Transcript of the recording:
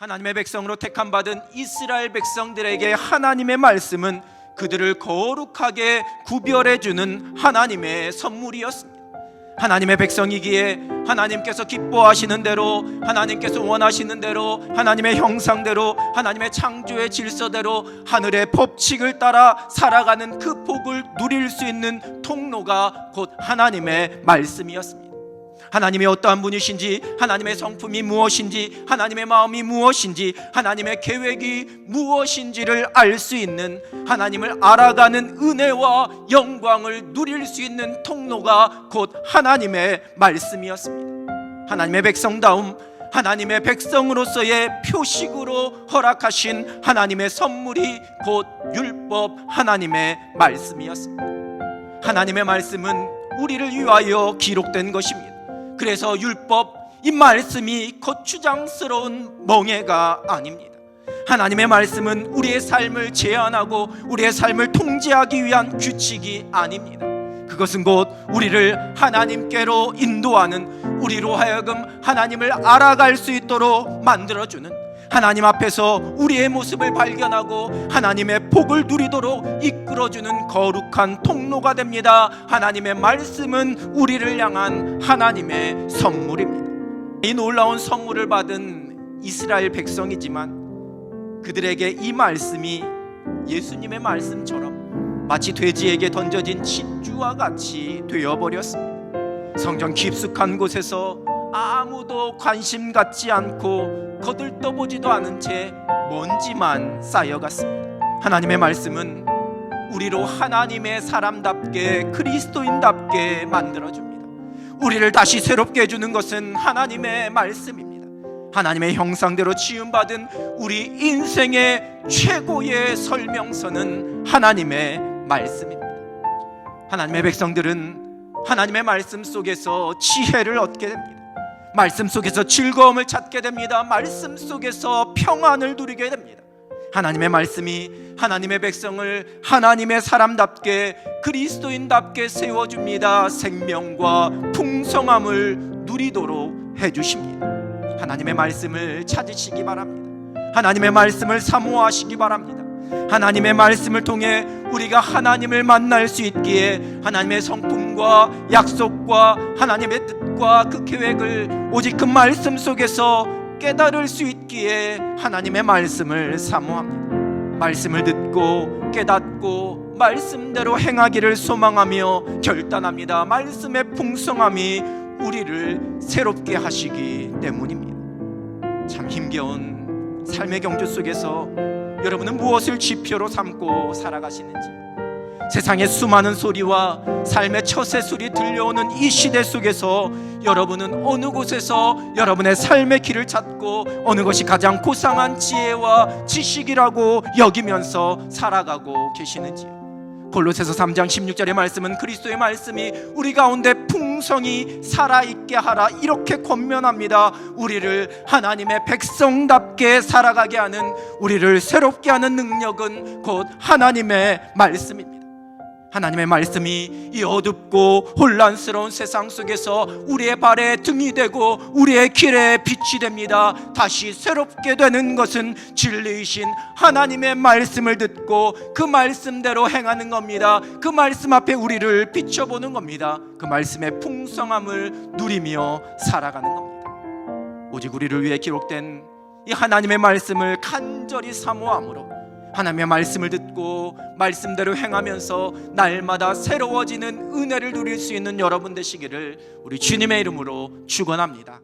하나님의 백성으로 택함받은 이스라엘 백성들에게 하나님의 말씀은 그들을 거룩하게 구별해주는 하나님의 선물이었습니다. 하나님의 백성이기에 하나님께서 기뻐하시는 대로, 하나님께서 원하시는 대로, 하나님의 형상대로, 하나님의 창조의 질서대로 하늘의 법칙을 따라 살아가는 그 복을 누릴 수 있는 통로가 곧 하나님의 말씀이었습니다. 하나님이 어떠한 분이신지, 하나님의 성품이 무엇인지, 하나님의 마음이 무엇인지, 하나님의 계획이 무엇인지를 알 수 있는, 하나님을 알아가는 은혜와 영광을 누릴 수 있는 통로가 곧 하나님의 말씀이었습니다. 하나님의 백성다움, 하나님의 백성으로서의 표식으로 허락하신 하나님의 선물이 곧 율법, 하나님의 말씀이었습니다. 하나님의 말씀은 우리를 위하여 기록된 것입니다. 그래서 율법, 이 말씀이 거추장스러운 멍해가 아닙니다. 하나님의 말씀은 우리의 삶을 제한하고 우리의 삶을 통제하기 위한 규칙이 아닙니다. 그것은 곧 우리를 하나님께로 인도하는, 우리로 하여금 하나님을 알아갈 수 있도록 만들어주는, 하나님 앞에서 우리의 모습을 발견하고 하나님의 복을 누리도록 이끌어주는 거룩한 통로가 됩니다. 하나님의 말씀은 우리를 향한 하나님의 선물입니다. 이 놀라운 선물을 받은 이스라엘 백성이지만 그들에게 이 말씀이 예수님의 말씀처럼 마치 돼지에게 던져진 진주와 같이 되어버렸습니다. 성전 깊숙한 곳에서 아무도 관심 갖지 않고 거들떠보지도 않은 채 먼지만 쌓여갔습니다. 하나님의 말씀은 우리로 하나님의 사람답게, 그리스도인답게 만들어줍니다. 우리를 다시 새롭게 해주는 것은 하나님의 말씀입니다. 하나님의 형상대로 지음받은 우리 인생의 최고의 설명서는 하나님의 말씀입니다. 하나님의 백성들은 하나님의 말씀 속에서 지혜를 얻게 됩니다. 말씀 속에서 즐거움을 찾게 됩니다. 말씀 속에서 평안을 누리게 됩니다. 하나님의 말씀이 하나님의 백성을 하나님의 사람답게, 그리스도인답게 세워줍니다. 생명과 풍성함을 누리도록 해주십니다. 하나님의 말씀을 찾으시기 바랍니다. 하나님의 말씀을 사모하시기 바랍니다. 하나님의 말씀을 통해 우리가 하나님을 만날 수 있기에 하나님의 성품과 약속과 하나님의 뜻과 그 계획을 오직 그 말씀 속에서 깨달을 수 있기에 하나님의 말씀을 사모합니다. 말씀을 듣고 깨닫고 말씀대로 행하기를 소망하며 결단합니다. 말씀의 풍성함이 우리를 새롭게 하시기 때문입니다. 참 힘겨운 삶의 경주 속에서 여러분은 무엇을 지표로 삼고 살아가시는지, 세상의 수많은 소리와 삶의 처세술이 들려오는 이 시대 속에서 여러분은 어느 곳에서 여러분의 삶의 길을 찾고 어느 것이 가장 고상한 지혜와 지식이라고 여기면서 살아가고 계시는지요? 골로새서 3장 16절의 말씀은 그리스도의 말씀이 우리 가운데 풍성히 살아있게 하라, 이렇게 권면합니다. 우리를 하나님의 백성답게 살아가게 하는, 우리를 새롭게 하는 능력은 곧 하나님의 말씀입니다. 하나님의 말씀이 이 어둡고 혼란스러운 세상 속에서 우리의 발에 등이 되고 우리의 길에 빛이 됩니다. 다시 새롭게 되는 것은 진리이신 하나님의 말씀을 듣고 그 말씀대로 행하는 겁니다. 그 말씀 앞에 우리를 비춰보는 겁니다. 그 말씀의 풍성함을 누리며 살아가는 겁니다. 오직 우리를 위해 기록된 이 하나님의 말씀을 간절히 사모함으로 하나님의 말씀을 듣고 말씀대로 행하면서 날마다 새로워지는 은혜를 누릴 수 있는 여러분 되시기를 우리 주님의 이름으로 축원합니다.